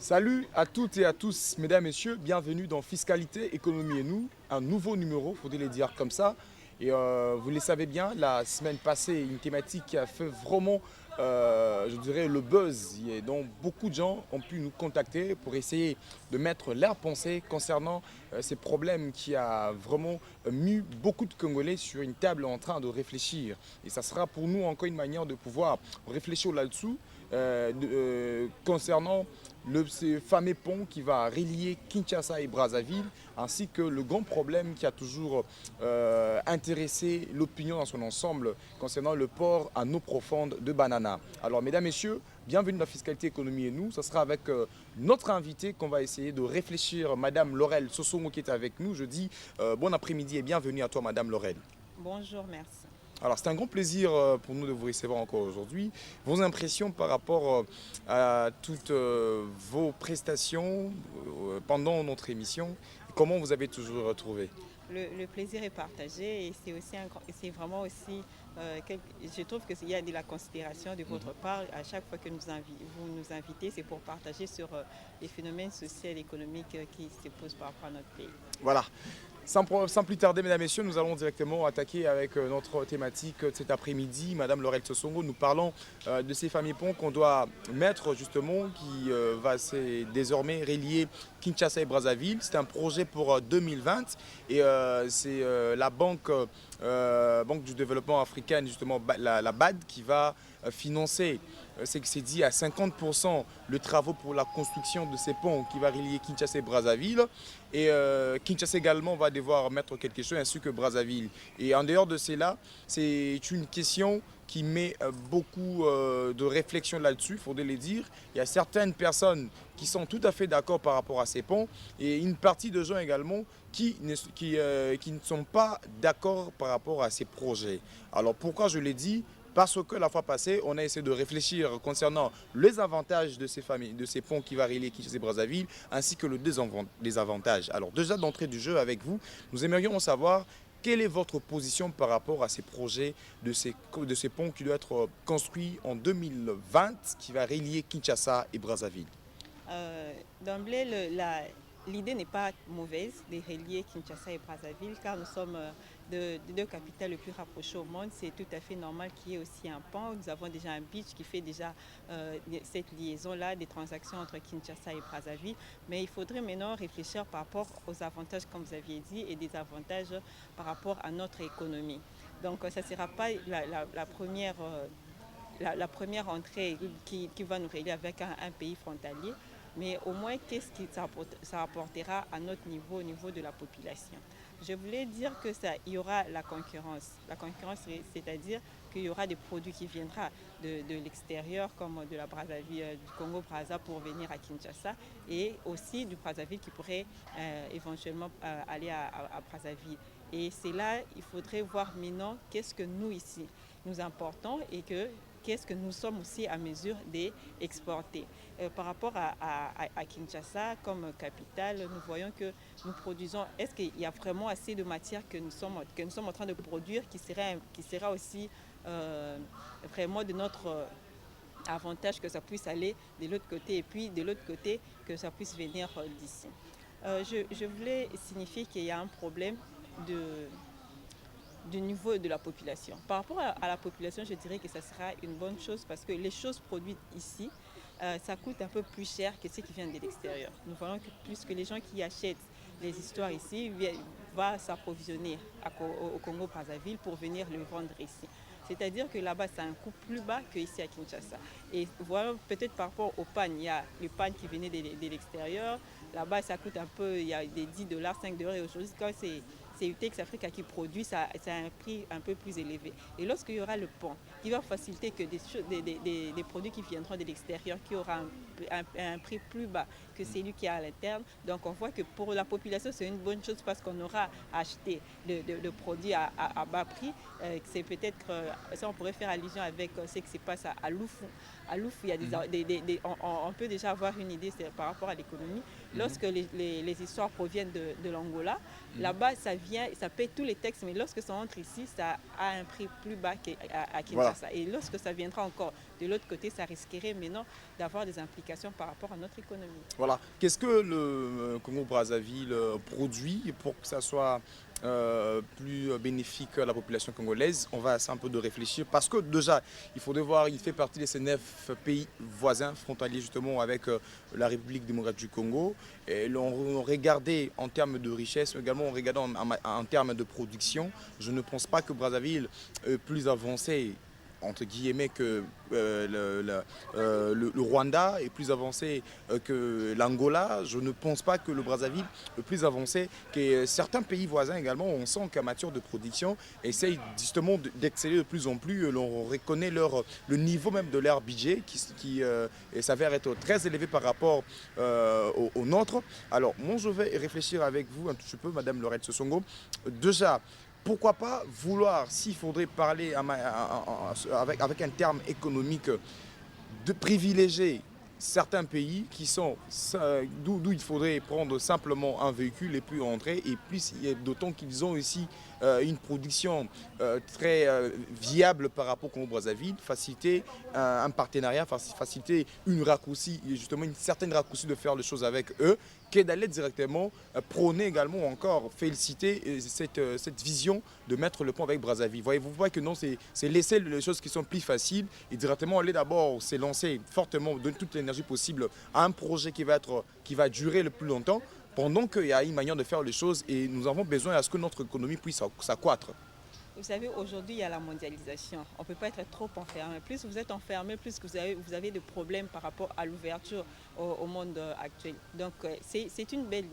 Salut à toutes et à tous, mesdames, messieurs, bienvenue dans Fiscalité, Économie et nous, un nouveau numéro, il faudrait le dire comme ça. Et vous le savez bien, la semaine passée, une thématique qui a fait vraiment, je dirais, le buzz, et dont beaucoup de gens ont pu nous contacter pour essayer de mettre leurs pensées concernant ces problèmes qui a vraiment mis beaucoup de Congolais sur une table en train de réfléchir. Et ça sera pour nous encore une manière de pouvoir réfléchir là-dessous concernant ce fameux pont qui va relier Kinshasa et Brazzaville, ainsi que le grand problème qui a toujours intéressé l'opinion dans son ensemble concernant le port à eau profonde de Banana. Alors, mesdames, messieurs, bienvenue dans la Fiscalité, Économie et nous. Ce sera avec notre invité qu'on va essayer de réfléchir, Madame Laurel Sosongo qui est avec nous. Je dis bon après-midi et bienvenue à toi, Madame Laurel. Bonjour, merci. Alors, c'est un grand plaisir pour nous de vous recevoir encore aujourd'hui. Vos impressions par rapport à toutes vos prestations pendant notre émission, comment vous avez toujours retrouvé? Le plaisir est partagé et c'est vraiment aussi, je trouve qu'il y a de la considération de votre part. À chaque fois que vous nous invitez, c'est pour partager sur les phénomènes sociaux et économiques qui se posent par rapport à notre pays. Voilà. Sans plus tarder, mesdames et messieurs, nous allons directement attaquer avec notre thématique de cet après-midi. Madame Laurel Sosongo, nous parlons de ces fameux ponts qu'on doit mettre justement, qui va désormais relier Kinshasa et Brazzaville. C'est un projet pour 2020 et c'est la Banque du développement africaine, justement la BAD, qui va financer, c'est que c'est dit à 50% le travaux pour la construction de ces ponts qui va relier Kinshasa et Brazzaville. Et Kinshasa également va devoir mettre quelque chose ainsi que Brazzaville. Et en dehors de cela, c'est une question qui met beaucoup de réflexion là-dessus, il faudrait le dire. Il y a certaines personnes qui sont tout à fait d'accord par rapport à ces ponts et une partie de gens également qui ne sont pas d'accord par rapport à ces projets. Alors pourquoi je l'ai dit? Parce que la fois passée, on a essayé de réfléchir concernant les avantages de ces familles, de ces ponts qui vont relier Kinshasa et Brazzaville, ainsi que le désavantage. Alors déjà d'entrée du jeu avec vous, nous aimerions savoir quelle est votre position par rapport à ces projets de ces ponts qui doivent être construits en 2020, qui va relier Kinshasa et Brazzaville? D'emblée, l'idée n'est pas mauvaise de relier Kinshasa et Brazzaville car nous sommes deux capitales les plus rapprochées au monde. C'est tout à fait normal qu'il y ait aussi un pont. Nous avons déjà un beach qui fait déjà cette liaison-là, des transactions entre Kinshasa et Brazzaville. Mais il faudrait maintenant réfléchir par rapport aux avantages, comme vous aviez dit, et des avantages par rapport à notre économie. Donc, ça ne sera pas la première... la première entrée qui va nous relier avec un pays frontalier, mais au moins qu'est-ce que ça apportera à notre niveau, au niveau de la population. Je voulais dire que il y aura la concurrence. La concurrence, c'est-à-dire qu'il y aura des produits qui viendront de l'extérieur, comme de la Brazzaville, du Congo-Brazza pour venir à Kinshasa, et aussi du Brazzaville qui pourrait éventuellement aller à Brazzaville. Et c'est là, il faudrait voir maintenant qu'est-ce que nous ici, nous importons et qu'est-ce que nous sommes aussi à mesure d'exporter. Par rapport à Kinshasa comme capitale, nous voyons que nous produisons, est-ce qu'il y a vraiment assez de matière que nous sommes en train de produire qui sera aussi vraiment de notre avantage que ça puisse aller de l'autre côté et puis de l'autre côté que ça puisse venir d'ici. Je voulais signifier qu'il y a un problème du niveau de la population. Par rapport à la population, je dirais que ça sera une bonne chose parce que les choses produites ici, ça coûte un peu plus cher que ce qui vient de l'extérieur. Nous voyons que plus que les gens qui achètent les histoires ici vont s'approvisionner au Congo-Brazzaville pour venir le vendre ici. C'est-à-dire que là-bas, c'est un coût plus bas qu'ici à Kinshasa. Et voilà, peut-être par rapport aux pannes, il y a les pannes qui venaient de l'extérieur. Là-bas, ça coûte un peu, il y a des 10 dollars, 5 dollars. Et aujourd'hui, quand c'est UTX Africa qui produit, ça a un prix un peu plus élevé. Et lorsqu'il y aura le pont, qui va faciliter que des produits qui viendront de l'extérieur, qui aura un prix plus bas que celui qui est à l'interne. Donc on voit que pour la population, c'est une bonne chose parce qu'on aura acheté le produit à bas prix. C'est peut-être, ça on pourrait faire allusion avec ce qui se passe à Loufou. À Loufou, il y a on peut déjà avoir une idée par rapport à l'économie. Lorsque les histoires proviennent de l'Angola, là-bas, ça paye tous les taxes, mais lorsque ça entre ici, ça a un prix plus bas qu'à Kinshasa. Voilà. Et lorsque ça viendra encore De l'autre côté, ça risquerait maintenant d'avoir des implications par rapport à notre économie. Voilà. Qu'est-ce que le Congo-Brazzaville produit pour que ça soit plus bénéfique à la population congolaise? On va essayer un peu de réfléchir parce que déjà, il faut devoir, il fait partie de ces 9 pays voisins frontaliers justement avec la République démocratique du Congo. Et on regardait en termes de richesse, également on regardait en termes de production. Je ne pense pas que Brazzaville est plus avancé entre guillemets que le Rwanda est plus avancé que l'Angola. Je ne pense pas que le Brazzaville est plus avancé que certains pays voisins également. On sent qu'en matière de production, essayent justement d'exceller de plus en plus. On reconnaît le niveau même de leur budget qui s'avère être très élevé par rapport au nôtre. Alors, moi, je vais réfléchir avec vous un tout petit peu, Madame Laurette Sosongo. Déjà, pourquoi pas vouloir, s'il faudrait parler avec un terme économique, de privilégier certains pays qui sont d'où il faudrait prendre simplement un véhicule et puis entrer, et puis d'autant qu'ils ont aussi une production très viable par rapport au Brazzaville, faciliter un partenariat, faciliter une raccourci, justement une certaine raccourci de faire les choses avec eux, qu'est d'aller directement prôner également encore, féliciter cette vision de mettre le pont avec Brazzaville. Voyez-vous pas que non, c'est laisser les choses qui sont plus faciles et directement aller d'abord s'élancer fortement, donner toute l'énergie possible à un projet qui va durer le plus longtemps, pendant qu'il y a une manière de faire les choses et nous avons besoin à ce que notre économie puisse s'accroître. Vous savez, aujourd'hui, il y a la mondialisation. On ne peut pas être trop enfermé. Plus vous êtes enfermé, plus vous avez des problèmes par rapport à l'ouverture au monde actuel. Donc, c'est une belle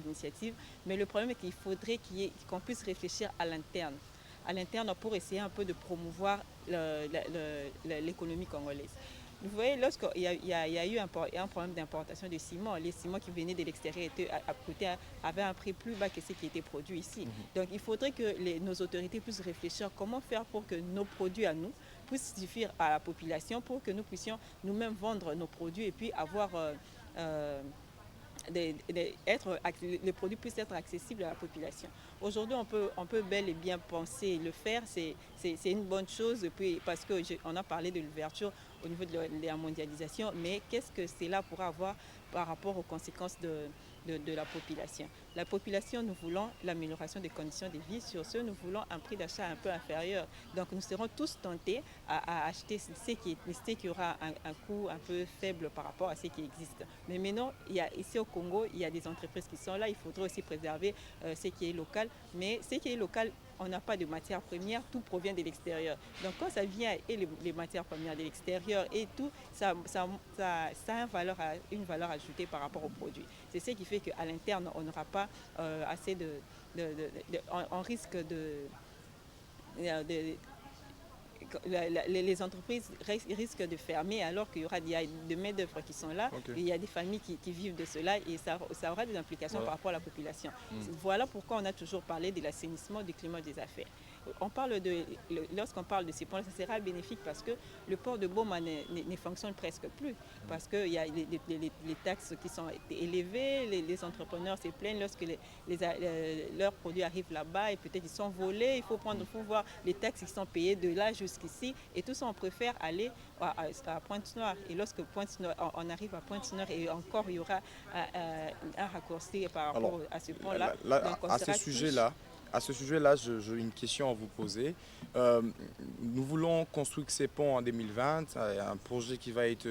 initiative. Mais le problème est qu'il faudrait qu'on puisse réfléchir à l'interne pour essayer un peu de promouvoir l'économie congolaise. Vous voyez, lorsqu'il y a eu un problème d'importation de ciment, les ciments qui venaient de l'extérieur avaient un prix plus bas que ce qui était produit ici. Donc il faudrait que nos autorités puissent réfléchir comment faire pour que nos produits à nous puissent suffire à la population, pour que nous puissions nous-mêmes vendre nos produits et puis avoir... les produits puissent être accessibles à la population. Aujourd'hui, on peut bel et bien penser le faire, c'est une bonne chose, puis, parce qu'on a parlé de l'ouverture au niveau de la mondialisation, mais qu'est-ce que cela pourra avoir par rapport aux conséquences de la population? La population, nous voulons l'amélioration des conditions de vie. Sur ce, nous voulons un prix d'achat un peu inférieur. Donc, nous serons tous tentés à acheter ce qui aura un coût un peu faible par rapport à ce qui existe. Mais maintenant, ici au Congo, il y a des entreprises qui sont là. Il faudrait aussi préserver ce qui est local. Mais ce qui est local, on n'a pas de matières premières, tout provient de l'extérieur. Donc quand ça vient et les matières premières de l'extérieur et tout, ça a une valeur ajoutée par rapport aux produits. C'est ce qui fait qu'à l'interne, on n'aura pas assez on risque les entreprises risquent de fermer alors qu'il y a des main-d'œuvre qui sont là, okay. Il y a des familles qui vivent de cela et ça aura des implications par rapport à la population. Voilà pourquoi on a toujours parlé de l'assainissement du climat des affaires. Lorsqu'on parle de ces points, ça sera bénéfique parce que le port de Boma ne fonctionne presque plus parce qu'il y a les taxes qui sont élevées, les entrepreneurs se plaignent lorsque leurs produits arrivent là-bas et peut-être ils sont volés, il faut voir les taxes qui sont payées de là jusqu'ici et tout ça on préfère aller à Pointe-Noire et lorsque on arrive à Pointe-Noire et encore il y aura un raccourci par rapport à ce pont-là. À ce sujet-là, j'ai une question à vous poser. Nous voulons construire ces ponts en 2020, un projet qui va être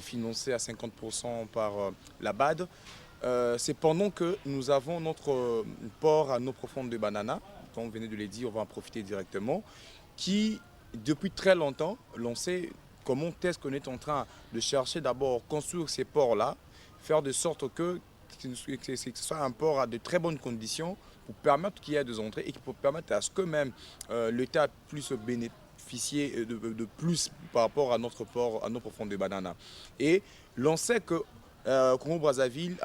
financé à 50% par la BAD. C'est pendant que nous avons notre port à eau profonde de Banana, comme vous venez de le dire, on va en profiter directement, qui depuis très longtemps, l'on sait comment est-ce qu'on est en train de chercher d'abord construire ces ports-là, faire de sorte que ce soit un port à de très bonnes conditions pour permettre qu'il y ait des entrées et pour permettre à ce que même l'État puisse bénéficier de plus par rapport à notre port, à nos profondes de Banana. Et l'on sait que Congo-Brazzaville,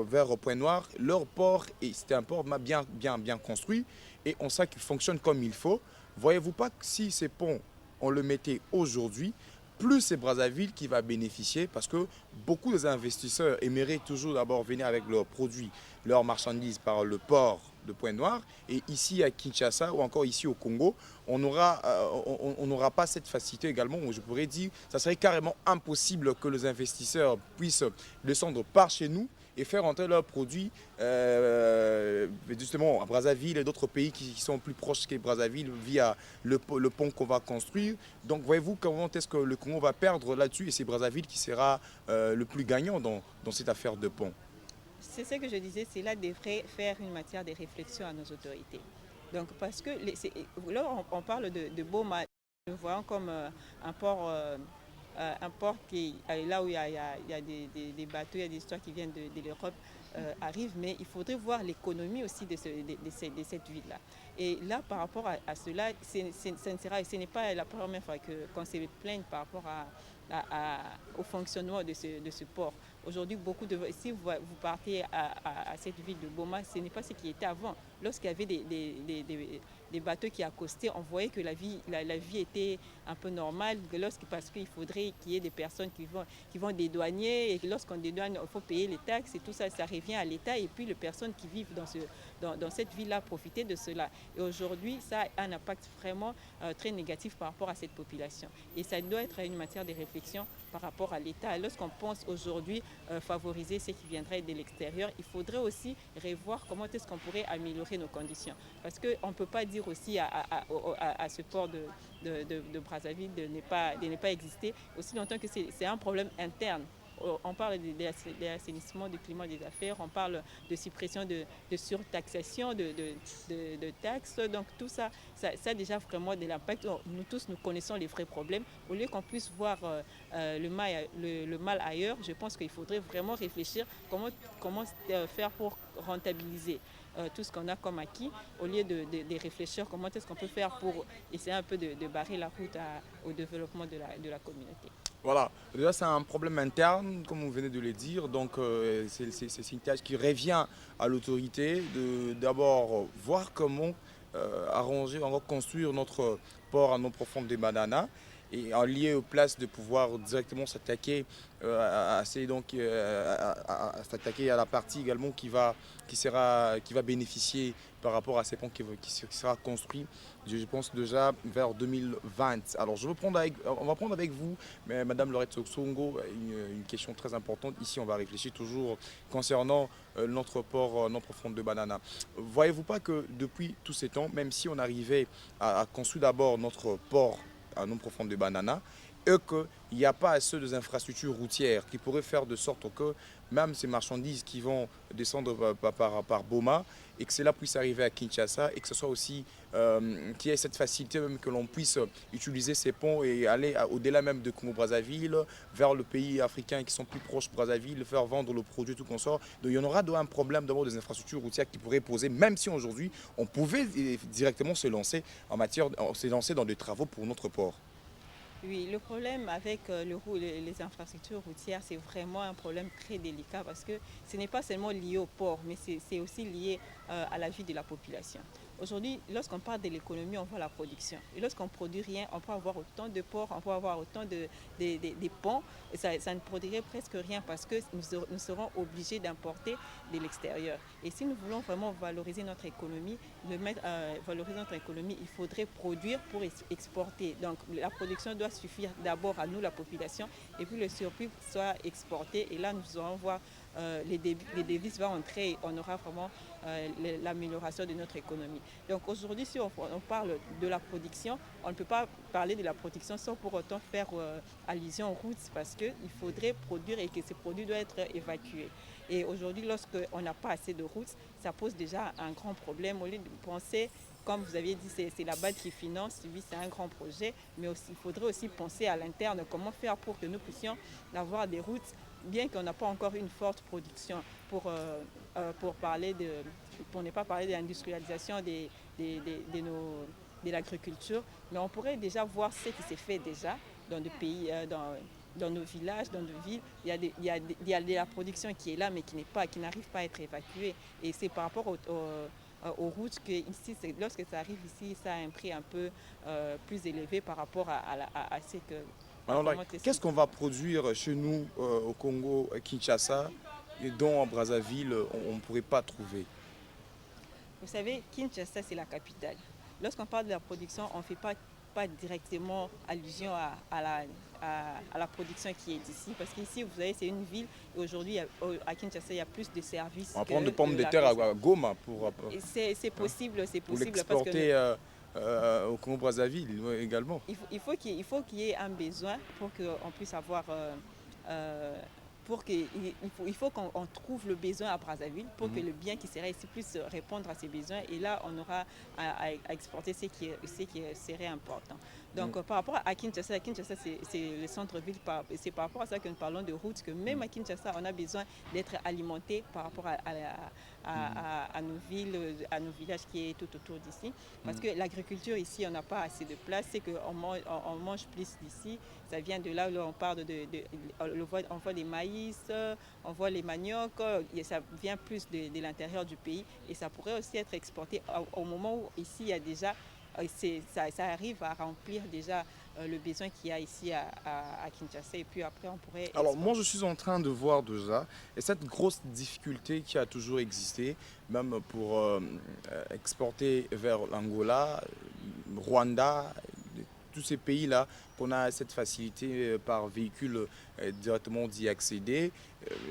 vers Point-Noir, leur port, c'était un port bien construit et on sait qu'il fonctionne comme il faut. Voyez-vous pas que si ces ponts, on le mettait aujourd'hui, plus c'est Brazzaville qui va bénéficier parce que beaucoup des investisseurs aimeraient toujours d'abord venir avec leurs produits, leurs marchandises par le port de pointe-noire. Et ici à Kinshasa ou encore ici au Congo, on n'aura pas cette facilité également, où je pourrais dire ça serait carrément impossible que les investisseurs puissent descendre par chez nous et faire entrer leurs produits justement à Brazzaville et d'autres pays qui sont plus proches que Brazzaville via le pont qu'on va construire. Donc voyez-vous comment est-ce que le Congo va perdre là-dessus, et c'est Brazzaville qui sera le plus gagnant dans cette affaire de pont. C'est ce que je disais, c'est là devrait faire une matière de réflexion à nos autorités. Donc parce que là on parle de Boma, nous voyons comme un port qui là où il y a des bateaux, il y a des histoires qui viennent de l'Europe arrivent, mais il faudrait voir l'économie aussi de cette ville-là. Et là, par rapport à cela, ce n'est pas la première fois qu'on se plaigne par rapport au fonctionnement de ce port. Aujourd'hui, si vous partez à cette ville de Boma, ce n'est pas ce qui était avant. Lorsqu'il y avait des bateaux qui accostaient, on voyait que la vie était un peu normale, parce qu'il faudrait qu'il y ait des personnes qui vont dédouaner, et lorsqu'on dédouane, il faut payer les taxes, et tout ça, ça revient à l'État, et puis les personnes qui vivent dans cette ville-là profiter de cela. Et aujourd'hui, ça a un impact vraiment très négatif par rapport à cette population. Et ça doit être une matière de réflexion par rapport à l'État. Lorsqu'on pense aujourd'hui favoriser ce qui viendrait de l'extérieur, il faudrait aussi revoir comment est-ce qu'on pourrait améliorer nos conditions. Parce qu'on ne peut pas dire aussi à ce port de Brazzaville de ne pas exister, aussi longtemps que c'est un problème interne. On parle de l'assainissement du climat des affaires, on parle de suppression de surtaxation, de taxes. Donc tout ça a déjà vraiment de l'impact. Nous tous, nous connaissons les vrais problèmes. Au lieu qu'on puisse voir le mal ailleurs, je pense qu'il faudrait vraiment réfléchir comment faire pour rentabiliser tout ce qu'on a comme acquis, au lieu de réfléchir comment est-ce qu'on peut faire pour essayer un peu de barrer la route au développement de la communauté. Voilà, déjà c'est un problème interne, comme vous venez de le dire, donc c'est une tâche qui revient à l'autorité de d'abord voir comment arranger, on va construire notre port à non profond des bananas, et en lié aux places de pouvoir directement s'attaquer s'attaquer à la partie également qui va bénéficier par rapport à ces ponts qui sera construit, je pense déjà vers 2020. Alors on va prendre avec vous, Madame Laurette Songo, une question très importante. Ici, on va réfléchir toujours concernant notre port non profond de Banana. Voyez-vous pas que depuis tous ces temps, même si on arrivait à construire d'abord notre port à non profond de Banana, et qu'il n'y a pas assez d'infrastructures routières qui pourraient faire de sorte que même ces marchandises qui vont descendre par Boma, et que cela puisse arriver à Kinshasa, et que ce soit aussi qu'il y ait cette facilité même que l'on puisse utiliser ces ponts et aller au-delà même de Congo-Brazzaville, vers le pays africain qui sont plus proches de Brazzaville, faire vendre le produit, tout consort. Donc il y en aura un problème d'abord des infrastructures routières qui pourraient poser, même si aujourd'hui on pouvait directement se lancer dans des travaux pour notre port. Oui, le problème avec les infrastructures routières, c'est vraiment un problème très délicat, parce que ce n'est pas seulement lié au port, mais c'est aussi lié à la vie de la population. Aujourd'hui, lorsqu'on parle de l'économie, on voit la production. Et lorsqu'on ne produit rien, on peut avoir autant de ports, on peut avoir autant de ponts, et ça ne produirait presque rien, parce que nous serons obligés d'importer de l'extérieur. Et si nous voulons vraiment valoriser notre économie, il faudrait produire pour exporter. Donc la production doit suffire d'abord à nous, la population, et puis le surplus soit exporté. Et là, nous allons voir les devises vont entrer, et on aura vraiment l'amélioration de notre économie. Donc aujourd'hui, si on parle de la production, on ne peut pas parler de la production sans pour autant faire allusion aux routes, parce qu'il faudrait produire et que ces produits doivent être évacués. Et aujourd'hui, lorsqu'on n'a pas assez de routes, ça pose déjà un grand problème. Au lieu de penser, comme vous aviez dit, c'est la BAD qui finance, oui, c'est un grand projet, mais aussi, il faudrait aussi penser à l'interne, comment faire pour que nous puissions avoir des routes, bien qu'on n'a pas encore une forte production, pour ne pas parler de l'industrialisation de l'agriculture, mais on pourrait déjà voir ce qui s'est fait déjà dans des pays, dans nos villages, dans nos villes. Il y a de la production qui est là, mais qui n'arrive pas à être évacuée. Et c'est par rapport aux routes que ici, lorsque ça arrive ici, ça a un prix un peu plus élevé par rapport à ce que... Alors, qu'est-ce qu'on va produire chez nous au Congo, à Kinshasa, et dont à Brazzaville on ne pourrait pas trouver? Vous savez, Kinshasa, c'est la capitale. Lorsqu'on parle de la production, on ne fait pas directement allusion à la production qui est ici. Parce qu'ici, vous savez, c'est une ville. Et aujourd'hui, à Kinshasa, il y a plus de services On va que prendre des pommes de la terre business. à Goma Et c'est hein, possible, c'est pour possible parce que l'exporter au Congo-Brazzaville également. il faut qu'il y ait un besoin pour qu'on puisse avoir euh, il faut qu'on trouve le besoin à Brazzaville pour que le bien qui serait ici puisse répondre à ces besoins et là on aura à exporter ce qui serait important. Donc par rapport à Kinshasa, c'est le centre-ville, c'est par rapport à ça que nous parlons de routes, que même à Kinshasa on a besoin d'être alimenté par rapport à nos villes, à nos villages qui est tout autour d'ici. Parce que l'agriculture ici, on n'a pas assez de place, c'est qu'on mange plus d'ici. Ça vient de là où on parle on voit des maïs, on voit les maniocs, et ça vient plus de l'intérieur du pays. Et ça pourrait aussi être exporté au moment où ici il y a déjà, ça arrive à remplir déjà le besoin qu'il y a ici à Kinshasa. Et puis après, on pourrait Alors exporter. moi je suis en train de voir déjà, et cette grosse difficulté qui a toujours existé, même pour exporter vers l'Angola, Rwanda, tous ces pays-là, qu'on a cette facilité par véhicule directement d'y accéder.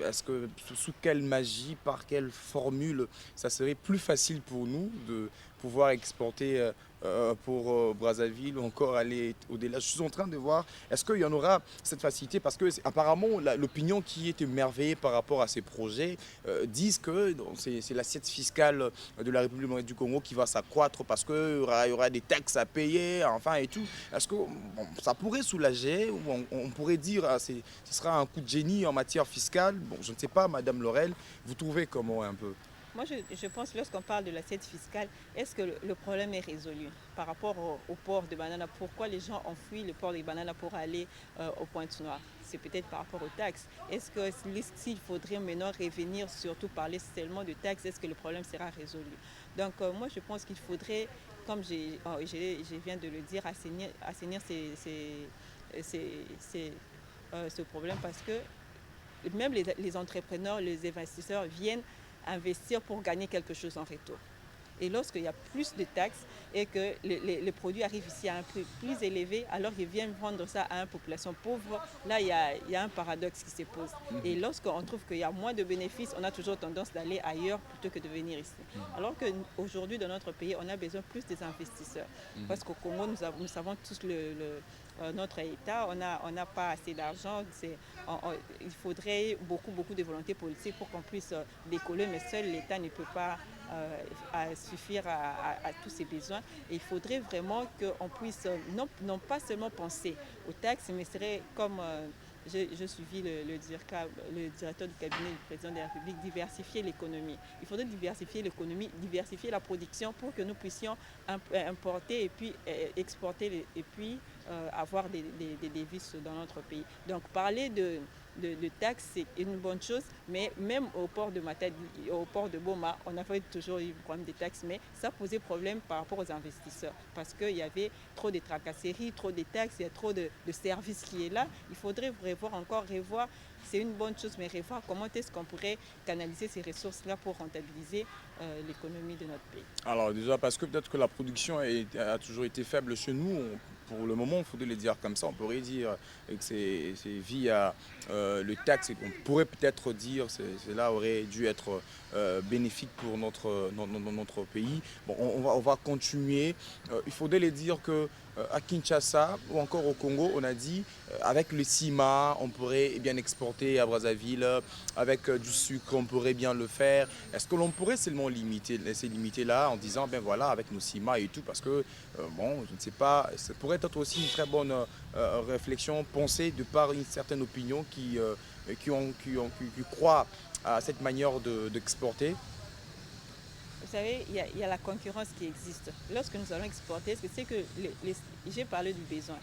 Est-ce que sous quelle magie, par quelle formule, ça serait plus facile pour nous de pouvoir exporter pour Brazzaville ou encore aller au-delà? Je suis en train de voir, est-ce qu'il y en aura cette facilité? Parce que apparemment l'opinion qui est émerveillée par rapport à ces projets disent que c'est l'assiette fiscale de la République du Congo qui va s'accroître parce qu'il y aura des taxes à payer, enfin et tout. Est-ce que ça pourrait soulager ou on pourrait dire ce sera un coup de génie en matière fiscale? Bon, je ne sais pas, Madame Laurel, vous trouvez comment un peu? Moi, je pense que lorsqu'on parle de l'assiette fiscale, est-ce que le problème est résolu par rapport au port de Banana? Pourquoi les gens ont fui le port de Banana pour aller au Pointe-Noire? C'est peut-être par rapport aux taxes. Est-ce que s'il faudrait maintenant revenir surtout parler seulement de taxes, est-ce que le problème sera résolu? Donc moi, je pense qu'il faudrait, comme je viens de le dire, assainir ce problème parce que même les entrepreneurs, les investisseurs viennent investir pour gagner quelque chose en retour. Et lorsqu'il y a plus de taxes et que les produits arrivent ici à un prix plus élevé, alors qu'ils viennent vendre ça à une population pauvre, là, il y a un paradoxe qui se pose. Et lorsqu'on trouve qu'il y a moins de bénéfices, on a toujours tendance d'aller ailleurs plutôt que de venir ici. Alors qu'aujourd'hui, dans notre pays, on a besoin plus des investisseurs. Parce qu'au Congo, nous savons tous notre État, on n'a pas assez d'argent. Il faudrait beaucoup de volonté politique pour qu'on puisse décoller, mais seul l'État ne peut pas suffire à tous ces besoins. Et il faudrait vraiment qu'on puisse non pas seulement penser aux taxes, mais serait comme j'ai suivi le directeur du cabinet du président de la République, diversifier l'économie. Il faudrait diversifier l'économie, diversifier la production pour que nous puissions importer et puis exporter et puis avoir des devises dans notre pays. Donc parler de taxes, c'est une bonne chose, mais même au port de Matadi, au port de Boma, on avait toujours eu le problème des taxes, mais ça posait problème par rapport aux investisseurs, parce qu'il y avait trop de tracasseries, trop de taxes, il y a trop de services qui est là. Il faudrait revoir, c'est une bonne chose, mais revoir comment est-ce qu'on pourrait canaliser ces ressources-là pour rentabiliser l'économie de notre pays. Alors déjà parce que peut-être que la production a toujours été faible chez nous. Pour le moment, il faudrait le dire comme ça. On pourrait dire que c'est via le taxe qu'on pourrait peut-être dire que cela aurait dû être bénéfique pour notre pays. Bon, on va continuer. Il faudrait le dire que à Kinshasa ou encore au Congo, on a dit avec le CIMA, on pourrait bien exporter à Brazzaville, avec du sucre, on pourrait bien le faire. Est-ce que l'on pourrait seulement laisser limiter là en disant, ben voilà, avec nos CIMA et tout, parce que, bon, je ne sais pas, ça pourrait être aussi une très bonne réflexion, pensée de par une certaine opinion qui croit à cette manière d'exporter. Vous savez, il y a la concurrence qui existe. Lorsque nous allons exporter, c'est que j'ai parlé du besoin.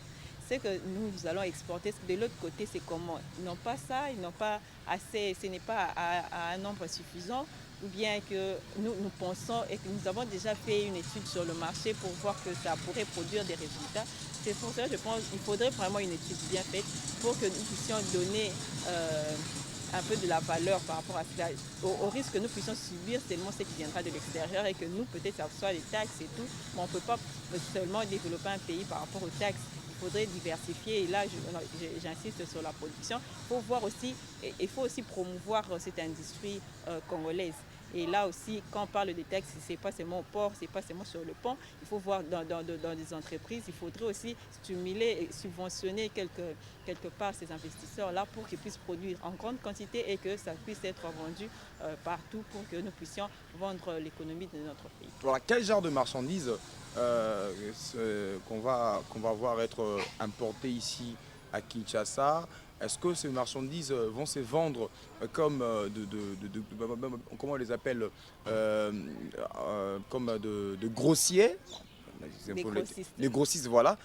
C'est que nous allons exporter, de l'autre côté, c'est comment? Ils n'ont pas ça, ils n'ont pas assez, ce n'est pas à un nombre suffisant, ou bien que nous pensons et que nous avons déjà fait une étude sur le marché pour voir que ça pourrait produire des résultats. C'est pour ça que je pense qu'il faudrait vraiment une étude bien faite pour que nous puissions donner un peu de la valeur par rapport à cela, au risque que nous puissions subir seulement ce qui viendra de l'extérieur et que nous, peut-être, ça soit les taxes et tout, mais on ne peut pas seulement développer un pays par rapport aux taxes. Il faudrait diversifier et là, j'insiste sur la production. Il faut voir aussi, il faut aussi promouvoir cette industrie congolaise. Et là aussi, quand on parle de taxes, ce n'est pas seulement au port, ce n'est pas seulement sur le pont. Il faut voir dans des entreprises, il faudrait aussi stimuler et subventionner quelque part ces investisseurs-là pour qu'ils puissent produire en grande quantité et que ça puisse être vendu partout pour que nous puissions vendre l'économie de notre pays. Voilà, quel genre de marchandises qu'on va voir être importées ici à Kinshasa? Est-ce que ces marchandises vont se vendre comme comment on les appelle, comme de grossiers, Des grossistes. les grossistes, voilà,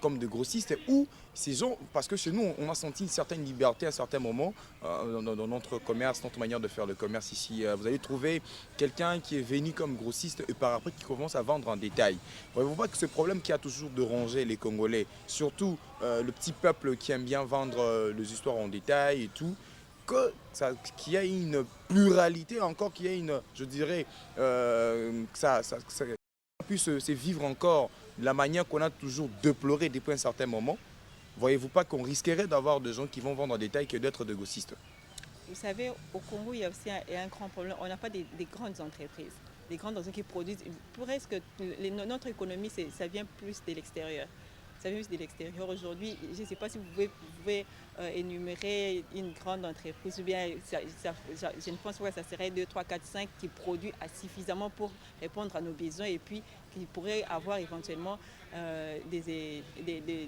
comme de grossistes, ou ces gens, parce que chez nous, on a senti une certaine liberté à certains moments dans notre commerce, notre manière de faire le commerce ici. Vous allez trouver quelqu'un qui est venu comme grossiste et par après qui commence à vendre en détail. Voyez-vous pas que ce problème qui a toujours dérangé les Congolais, surtout le petit peuple qui aime bien vendre les histoires en détail et tout, qu'il y ait une pluralité encore, qu'il y ait une, je dirais, que ça puisse se vivre encore de la manière qu'on a toujours déploré depuis un certain moment. Voyez-vous pas qu'on risquerait d'avoir des gens qui vont vendre en détail que d'être de grossistes? Vous savez, au Congo, il y a aussi un grand problème. On n'a pas des grandes entreprises. Des grandes entreprises qui produisent. Presque notre économie, ça vient plus de l'extérieur. Ça vient plus de l'extérieur. Aujourd'hui, je ne sais pas si vous pouvez énumérer une grande entreprise ou bien je ne pense pas que ça serait 2, 3, 4, 5 qui produit suffisamment pour répondre à nos besoins et puis qui pourrait avoir éventuellement des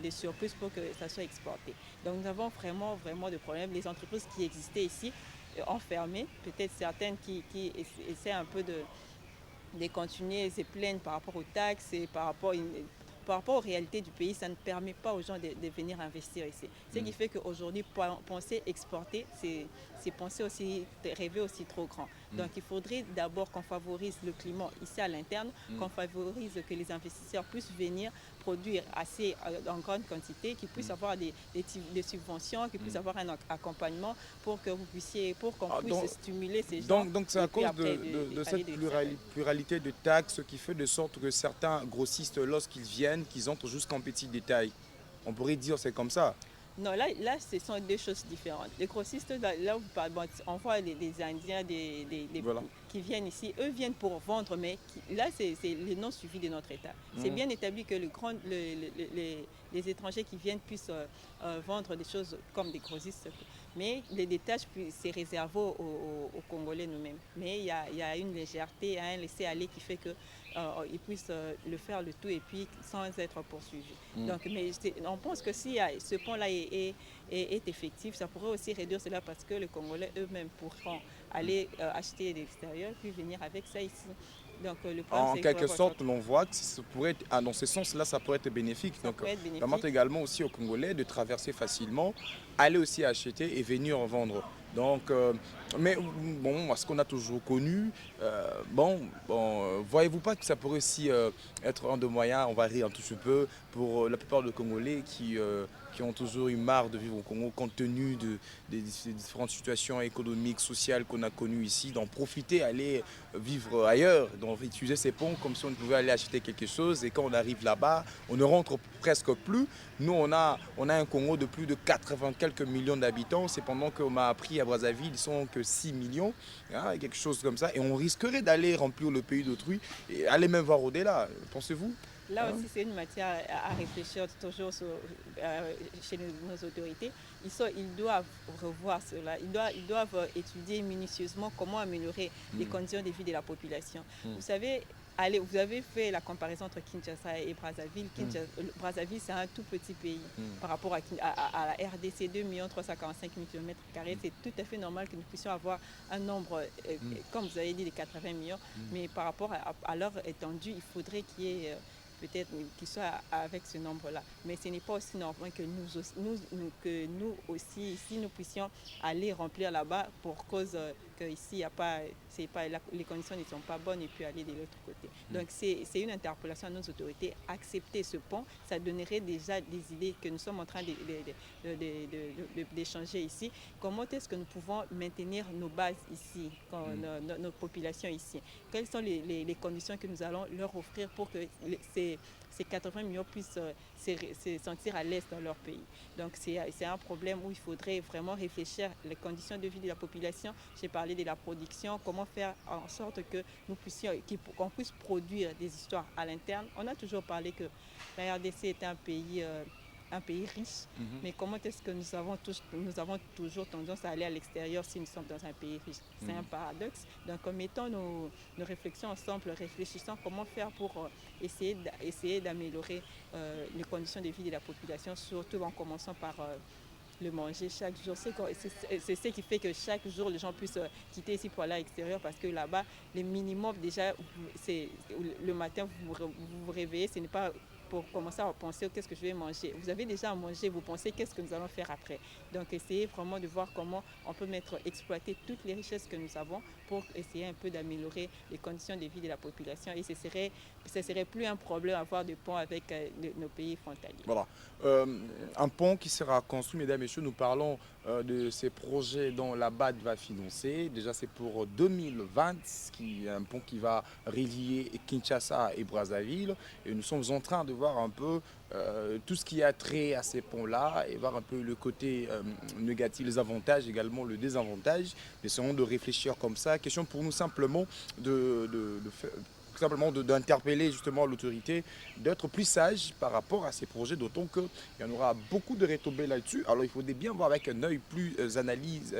surplus pour que ça soit exporté. Donc nous avons vraiment de problèmes. Les entreprises qui existaient ici ont fermé, peut-être certaines qui essaient un peu de continuer et se plaignent par rapport aux taxes et par rapport aux réalités du pays, ça ne permet pas aux gens de venir investir ici. Ce qui fait qu'aujourd'hui, penser exporter, c'est penser aussi, rêver aussi trop grand. Donc il faudrait d'abord qu'on favorise le climat ici à l'interne, qu'on favorise que les investisseurs puissent venir produire assez en grande quantité, qu'ils puissent avoir des subventions, qu'ils puissent avoir un accompagnement pour que vous puissiez, pour qu'on puisse stimuler ces gens. Donc c'est à cause de cette pluralité de taxes qui fait de sorte que certains grossistes, lorsqu'ils viennent, qu'ils entrent jusqu'en petit détail. On pourrait dire c'est comme ça. Non, là, ce sont deux choses différentes. Les grossistes, là où on voit des Indiens Voilà. qui viennent ici, eux viennent pour vendre, mais là, c'est le non suivi de notre État. C'est bien établi que les étrangers qui viennent puissent vendre des choses comme des grossistes, mais les détaches, c'est réservé aux Congolais nous-mêmes. Mais il y a une légèreté, un laisser-aller qui fait que ils puissent le faire le tout et puis sans être poursuivis. Donc, mais on pense que si ce pont-là est effectif, ça pourrait aussi réduire cela parce que les Congolais eux-mêmes pourront aller acheter de l'extérieur puis venir avec ça ici. Donc, le problème, en quelque sorte, l'on voit que ça pourrait être, dans ce sens-là, ça pourrait être bénéfique. Ça donc, permettre également aussi aux Congolais de traverser facilement, aller aussi acheter et venir en vendre. Donc, mais bon, ce qu'on a toujours connu, voyez-vous pas que ça pourrait aussi être un de moyens, on va rire un tout petit peu, pour la plupart des Congolais qui ont toujours eu marre de vivre au Congo compte tenu des différentes situations économiques, sociales qu'on a connues ici, d'en profiter, aller vivre ailleurs, d'utiliser ces ponts comme si on pouvait aller acheter quelque chose et quand on arrive là-bas, on ne rentre presque plus. Nous, on a un Congo de plus de 80 quelques millions d'habitants, cependant qu'on m'a appris à Brazzaville, ils sont que 6 millions, hein, quelque chose comme ça, et on risquerait d'aller remplir le pays d'autrui et aller même voir au-delà, pensez-vous? Là aussi, c'est une matière à réfléchir toujours chez nos autorités. Ils doivent revoir cela. Ils doivent étudier minutieusement comment améliorer les conditions de vie de la population. Vous savez, vous avez fait la comparaison entre Kinshasa et Brazzaville. Brazzaville, c'est un tout petit pays par rapport à la RDC, 2 345 000 km². C'est tout à fait normal que nous puissions avoir un nombre, comme vous avez dit, de 80 millions. Mais par rapport à leur étendue, il faudrait qu'il y ait peut-être qu'ils soient avec ce nombre-là. Mais ce n'est pas aussi normal que nous aussi, ici, nous puissions aller remplir là-bas pour cause qu'ici, il y a pas, les conditions ne sont pas bonnes et puis aller de l'autre côté. Donc c'est une interpellation à nos autorités. Accepter ce pont, ça donnerait déjà des idées que nous sommes en train d'échanger ici. Comment est-ce que nous pouvons maintenir nos bases ici, notre population ici? Quelles sont les conditions que nous allons leur offrir pour que ces 80 millions puissent se sentir à l'aise dans leur pays. Donc c'est un problème où il faudrait vraiment réfléchir les conditions de vie de la population. J'ai parlé de la production, comment faire en sorte que nous puissions, qu'on puisse produire des histoires à l'interne. On a toujours parlé que la RDC est un pays riche, mais comment est-ce que nous avons toujours tendance à aller à l'extérieur si nous sommes dans un pays riche? C'est un paradoxe. Donc mettons nos réflexions ensemble, réfléchissons comment faire pour essayer d'améliorer les conditions de vie de la population, surtout en commençant par le manger chaque jour. C'est ce qui fait que chaque jour, les gens puissent quitter ici pour aller à l'extérieur, parce que là-bas, les minimums, déjà, c'est le matin, vous vous réveillez, ce n'est pas pour commencer à penser qu'est-ce que je vais manger. Vous avez déjà à manger, vous pensez qu'est-ce que nous allons faire après. Donc essayez vraiment de voir comment on peut exploiter toutes les richesses que nous avons pour essayer un peu d'améliorer les conditions de vie de la population. Et ce serait plus un problème d'avoir des ponts avec nos pays frontaliers. Voilà. Un pont qui sera construit, mesdames et messieurs, nous parlons de ces projets dont la BAD va financer. Déjà, c'est pour 2020, un pont qui va relier Kinshasa et Brazzaville. Et nous sommes en train de voir un peu tout ce qui a trait à ces ponts-là et voir un peu le côté négatif, les avantages, également le désavantage. Essayons de réfléchir comme ça. Question pour nous simplement d'interpeller justement l'autorité, d'être plus sage par rapport à ces projets, d'autant qu'il y en aura beaucoup de retombées là-dessus. Alors il faut bien voir avec un œil plus analyse,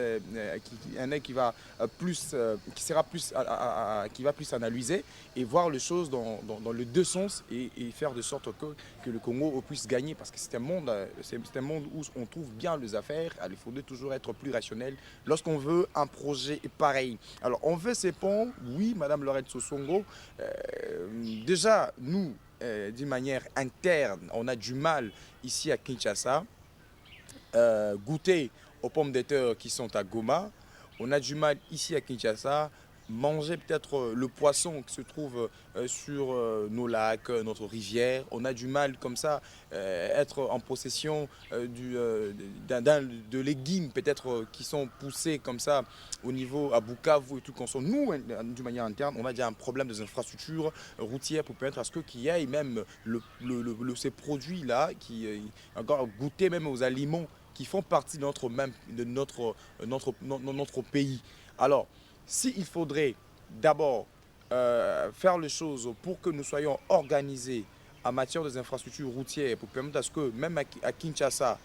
un œil qui va plus analyser et voir les choses dans les deux sens et faire de sorte que le Congo puisse gagner, parce que c'est un monde où on trouve bien les affaires. Alors, il faudrait toujours être plus rationnel lorsqu'on veut un projet pareil. Alors on veut ces ponts, oui, Madame Laurette Sosongo. Déjà, nous, d'une manière interne, on a du mal ici à Kinshasa goûter aux pommes de terre qui sont à Goma. On a du mal ici à Kinshasa manger peut-être le poisson qui se trouve sur nos lacs, notre rivière. On a du mal comme ça être en possession de légumes peut-être qui sont poussés comme ça au niveau à Bukavu et tout. Nous, d'une manière interne, on a déjà un problème des infrastructures routières pour permettre à ce qu'il y ait même ces produits-là qui encore goûter même aux aliments qui font partie de notre pays. Alors, s'il faudrait d'abord faire les choses pour que nous soyons organisés en matière des infrastructures routières, pour permettre à ce que même à Kinshasa,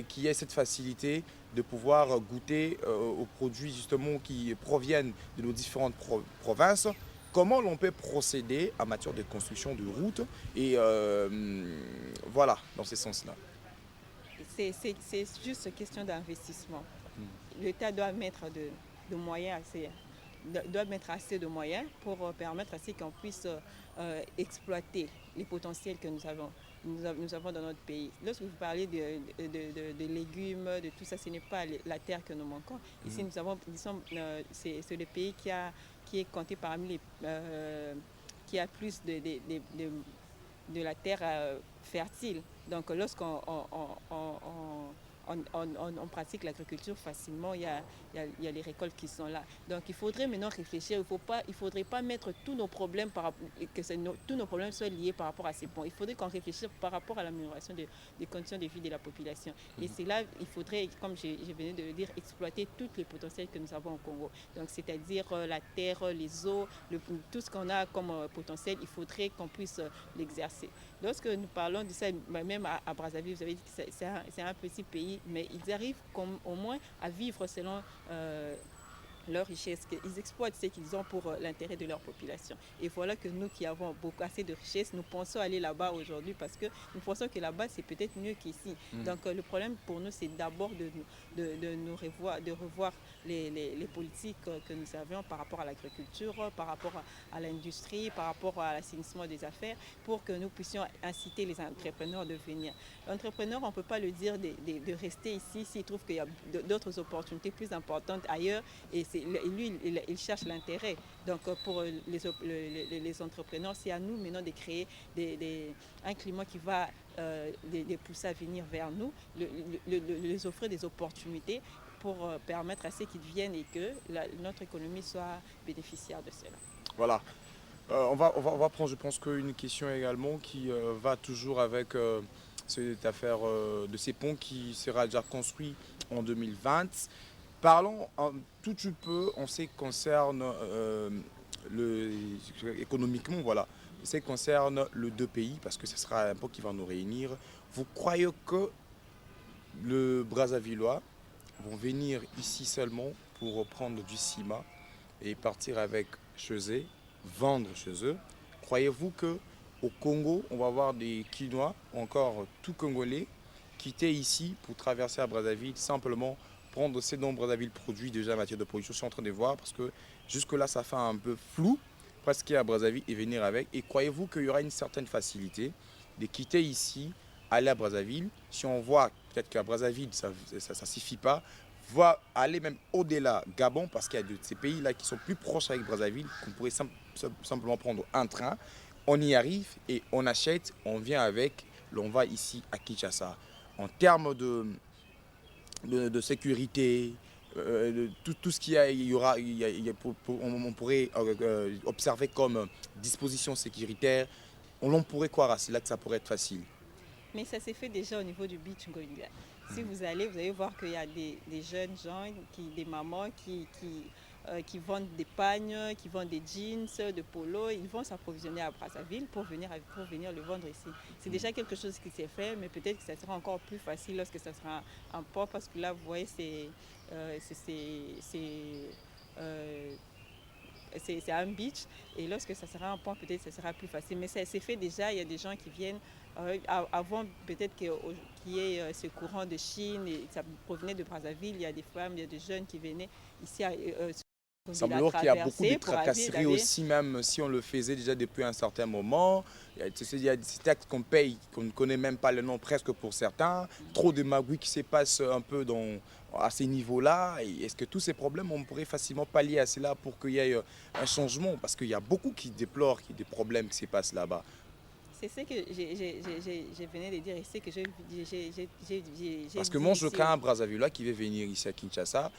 qu'il y ait cette facilité de pouvoir goûter aux produits justement qui proviennent de nos différentes provinces, comment l'on peut procéder en matière de construction de routes et voilà, dans ce sens-là. C'est juste question d'investissement. L'État doit mettre doit mettre assez de moyens pour permettre à ce qu'on puisse exploiter les potentiels que nous avons dans notre pays. Lorsque vous parlez de légumes, de tout ça, ce n'est pas la terre que nous manquons. Ici, c'est le pays qui est compté parmi les qui a plus de la terre fertile. Donc lorsqu'on on pratique l'agriculture facilement, il y a les récoltes qui sont là. Donc il faudrait maintenant réfléchir, il ne faudrait pas mettre tous nos problèmes, tous nos problèmes soient liés par rapport à ces ponts. Il faudrait qu'on réfléchisse par rapport à l'amélioration des conditions de vie de la population. Et c'est là, il faudrait, comme je venais de le dire, exploiter tous les potentiels que nous avons au Congo. Donc c'est-à-dire la terre, les eaux, tout ce qu'on a comme potentiel, il faudrait qu'on puisse l'exercer. Lorsque nous parlons de ça, même à Brazzaville, vous avez dit que c'est un petit pays, mais ils arrivent au moins à vivre selon leur richesse, qu'ils exploitent ce qu'ils ont pour l'intérêt de leur population. Et voilà que nous qui avons assez de richesses, nous pensons aller là-bas aujourd'hui parce que nous pensons que là-bas c'est peut-être mieux qu'ici. Donc le problème pour nous c'est d'abord de revoir les politiques que nous avions par rapport à l'agriculture, par rapport à l'industrie, par rapport à l'assainissement des affaires, pour que nous puissions inciter les entrepreneurs de venir. L'entrepreneur, on ne peut pas le dire de rester ici s'il trouve qu'il y a d'autres opportunités plus importantes ailleurs et lui, il cherche l'intérêt. Donc pour les entrepreneurs, c'est à nous maintenant de créer un climat qui va les pousser à venir vers nous, les offrir des opportunités pour permettre à ceux qui viennent et que notre économie soit bénéficiaire de cela. Voilà. On va prendre, je pense, qu'une question également qui va toujours avec cette affaire de ces ponts qui sera déjà construit en 2020. Parlons un tout petit peu en ce qui concerne économiquement, voilà, en ce qui concerne les deux pays, parce que ce sera un pont qui va nous réunir. Vous croyez que le Brazzavillois vont venir ici seulement pour prendre du ciment et partir avec chez eux, vendre chez eux? Croyez-vous que au Congo, on va avoir des Quinois, encore tout Congolais, quitter ici pour traverser à Brazzaville, simplement prendre ces dont Brazzaville produit déjà en matière de production? Je suis en train de voir parce que jusque-là, ça fait un peu flou, presque à Brazzaville et venir avec. Et croyez-vous qu'il y aura une certaine facilité de quitter ici, aller à Brazzaville? Si on voit peut-être qu'à Brazzaville, ça ne suffit pas, va aller même au-delà, Gabon, parce qu'il y a de ces pays-là qui sont plus proches avec Brazzaville, qu'on pourrait simplement prendre un train. On y arrive et on achète, on vient avec, l'on va ici à Kinshasa. En termes de sécurité, tout ce qu'il y a, on pourrait observer comme disposition sécuritaire, on pourrait croire, c'est là que ça pourrait être facile. Mais ça s'est fait déjà au niveau du beach Ngolila. Si vous allez voir qu'il y a des jeunes gens, des mamans qui vendent des pagnes, qui vendent des jeans, de polo. Ils vont s'approvisionner à Brazzaville pour venir le vendre ici. C'est déjà quelque chose qui s'est fait, mais peut-être que ça sera encore plus facile lorsque ça sera un port, parce que là, vous voyez, c'est un beach, et lorsque ça sera un pont, peut-être que ça sera plus facile. Mais ça s'est fait déjà, il y a des gens qui viennent, avant peut-être qu'il y ait ce courant de Chine, et ça provenait de Brazzaville, il y a des femmes, il y a des jeunes qui venaient ici il semblerait qu'il y a beaucoup de tracasseries aussi, même si on le faisait déjà depuis un certain moment. Il y a des taxes qu'on paye, qu'on ne connaît même pas le nom presque pour certains. Trop de magouilles qui se passent un peu à ces niveaux-là. Est-ce que tous ces problèmes, on pourrait facilement pallier à cela pour qu'il y ait un changement? Parce qu'il y a beaucoup qui déplorent qu'il y ait des problèmes qui se passent là-bas. C'est ce que je venais de dire, et c'est que j'ai parce que moi, je crains un Brazzaville qui veut venir ici à Kinshasa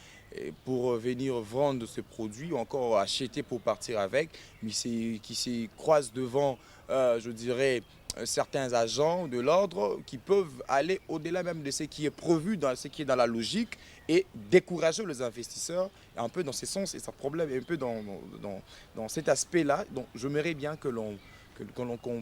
pour venir vendre ce produit ou encore acheter pour partir avec, mais qui se croise devant, je dirais, certains agents de l'ordre qui peuvent aller au-delà même de ce qui est prévu, dans ce qui est dans la logique, et décourager les investisseurs un peu dans ce sens. Et ça problème un peu dans cet aspect-là. Donc j'aimerais bien qu'on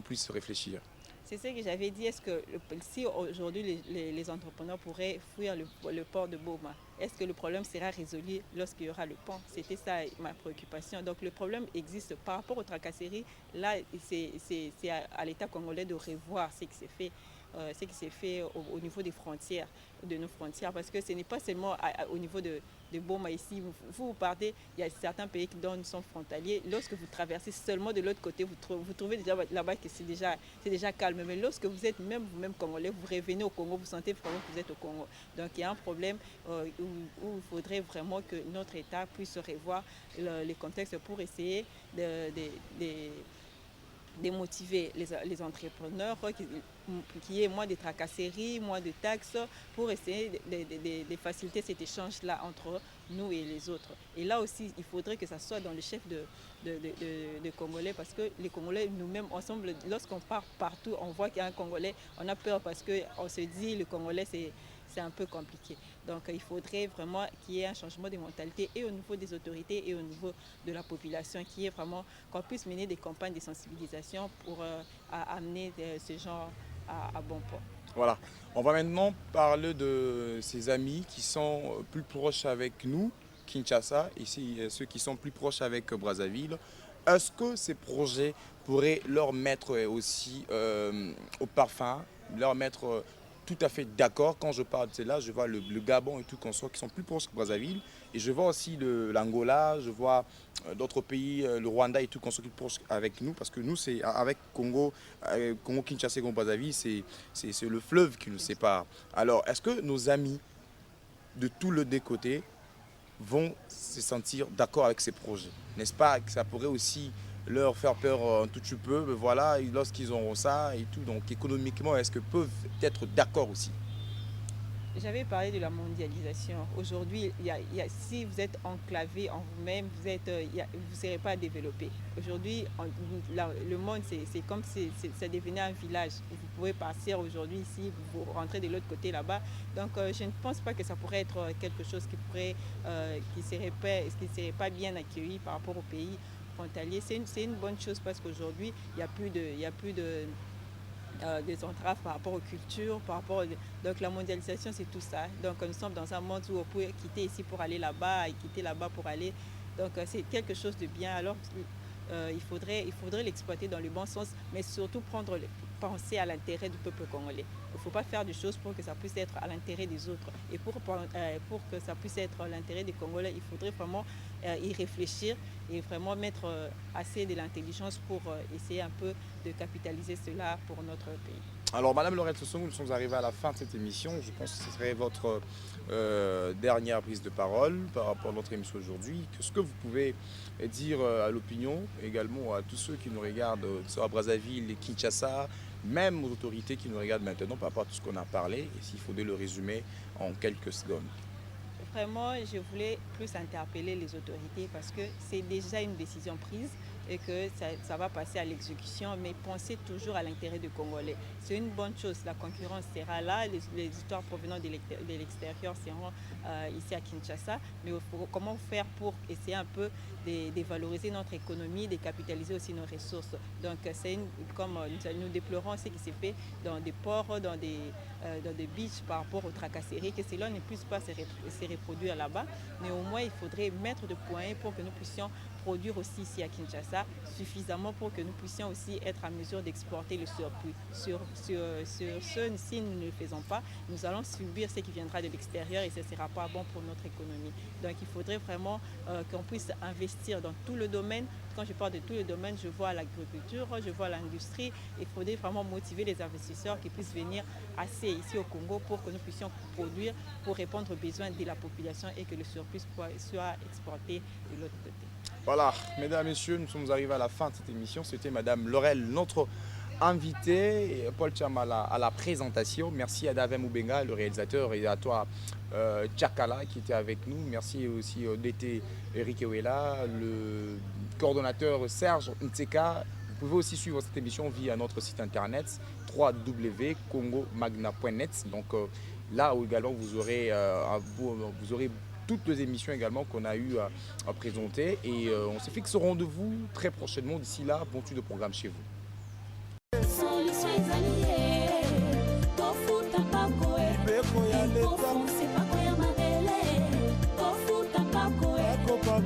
puisse réfléchir. C'est ce que j'avais dit. Est-ce que si aujourd'hui les entrepreneurs pourraient fuir le port de Boma, est-ce que le problème sera résolu lorsqu'il y aura le pont? C'était ça ma préoccupation. Donc le problème existe par rapport aux tracasseries. Là, c'est à l'État congolais de revoir ce qui s'est fait. Ce qui s'est fait au niveau des frontières, de nos frontières, parce que ce n'est pas seulement au niveau de Boma ici. Vous partez, il y a certains pays qui sont frontaliers. Lorsque vous traversez seulement de l'autre côté, vous trouvez déjà là-bas que c'est déjà calme. Mais lorsque vous êtes même vous-même congolais, vous revenez au Congo, vous sentez vraiment que vous êtes au Congo. Donc il y a un problème où il faudrait vraiment que notre État puisse revoir les contextes pour essayer de motiver les entrepreneurs, qu'il y ait moins de tracasseries, moins de taxes, pour essayer de faciliter cet échange-là entre nous et les autres. Et là aussi, il faudrait que ça soit dans le chef de Congolais, parce que les Congolais, nous-mêmes, ensemble, lorsqu'on part partout, on voit qu'il y a un Congolais, on a peur parce qu'on se dit le Congolais, c'est un peu compliqué. Donc il faudrait vraiment qu'il y ait un changement de mentalité, et au niveau des autorités et au niveau de la population, qu'on puisse mener des campagnes de sensibilisation pour amener ce genre à bon port. Voilà. On va maintenant parler de ces amis qui sont plus proches avec nous, Kinshasa, ici, ceux qui sont plus proches avec Brazzaville. Est-ce que ces projets pourraient leur mettre aussi au parfum, leur mettre tout à fait d'accord? Quand je parle de cela, je vois le Gabon et tout consort qui sont plus proches de Brazzaville. Et je vois aussi l'Angola, je vois d'autres pays, le Rwanda et tout consort qui sont proches avec nous. Parce que nous, c'est avec Congo, Kinshasa, Congo, Brazzaville, c'est le fleuve qui nous sépare. Alors, est-ce que nos amis de tous les deux côtés vont se sentir d'accord avec ces projets. N'est-ce pas que ça pourrait aussi leur faire peur un tout petit peu, mais voilà, lorsqu'ils auront ça et tout, donc économiquement, est-ce que peuvent être d'accord aussi? J'avais parlé de la mondialisation. Aujourd'hui, si vous êtes enclavé en vous-même, vous ne serez pas développé. Aujourd'hui, le monde, c'est comme si ça devenait un village. Vous pouvez partir aujourd'hui ici, vous rentrez de l'autre côté là-bas. Donc, je ne pense pas que ça pourrait être quelque chose qui serait pas bien accueilli par rapport au pays frontalier. C'est une bonne chose parce qu'aujourd'hui, il y a plus des entraves par rapport aux cultures, donc la mondialisation c'est tout ça. Donc nous sommes dans un monde où on peut quitter ici pour aller là-bas et quitter là-bas pour aller. Donc c'est quelque chose de bien. Alors il faudrait l'exploiter dans le bon sens, mais surtout penser à l'intérêt du peuple congolais. Il ne faut pas faire des choses pour que ça puisse être à l'intérêt des autres. Et pour que ça puisse être à l'intérêt des Congolais, il faudrait vraiment y réfléchir et vraiment mettre assez de l'intelligence pour essayer un peu de capitaliser cela pour notre pays. Alors, Madame Laurel Sosongo, nous sommes arrivés à la fin de cette émission. Je pense que ce serait votre dernière prise de parole par rapport à notre émission aujourd'hui. Qu'est-ce que vous pouvez dire à l'opinion, également à tous ceux qui nous regardent, à Brazzaville et Kinshasa, même aux autorités qui nous regardent maintenant par rapport à tout ce qu'on a parlé, et s'il faudrait le résumer en quelques secondes? Vraiment, je voulais plus interpeller les autorités parce que c'est déjà une décision prise et que ça va passer à l'exécution, mais pensez toujours à l'intérêt du Congolais. C'est une bonne chose, la concurrence sera là, les histoires provenant de l'extérieur seront ici à Kinshasa, mais comment faire pour essayer un peu de valoriser notre économie, de capitaliser aussi nos ressources. Donc comme nous déplorons ce qui s'est fait dans des ports, dans des beaches par rapport aux tracasseries, que cela ne puisse pas se reproduire là-bas. Néanmoins, il faudrait mettre des points pour que nous puissions produire aussi ici à Kinshasa suffisamment pour que nous puissions aussi être en mesure d'exporter le surplus. Sur ce, si nous ne le faisons pas, nous allons subir ce qui viendra de l'extérieur et ce ne sera pas bon pour notre économie. Donc il faudrait vraiment qu'on puisse investir dans tout le domaine. Quand je parle de tout le domaine, je vois l'agriculture, je vois l'industrie. Il faudrait vraiment motiver les investisseurs qui puissent venir assez ici au Congo pour que nous puissions produire, pour répondre aux besoins de la population et que le surplus soit exporté de l'autre côté. Voilà, mesdames, messieurs, nous sommes arrivés à la fin de cette émission. C'était Madame Laurel, notre invitée, et Paul Chamala à la présentation. Merci à Davem Oubenga, le réalisateur, et à toi, Tchakala, qui était avec nous. Merci aussi au DT Eric Ewela, le coordonnateur Serge Ntseka. Vous pouvez aussi suivre cette émission via notre site internet www.congomagna.net. Donc là où également vous aurez toutes les émissions également qu'on a eu à présenter. Et on se fixe au rendez-vous très prochainement. D'ici là, bon suite de programme chez vous. Papa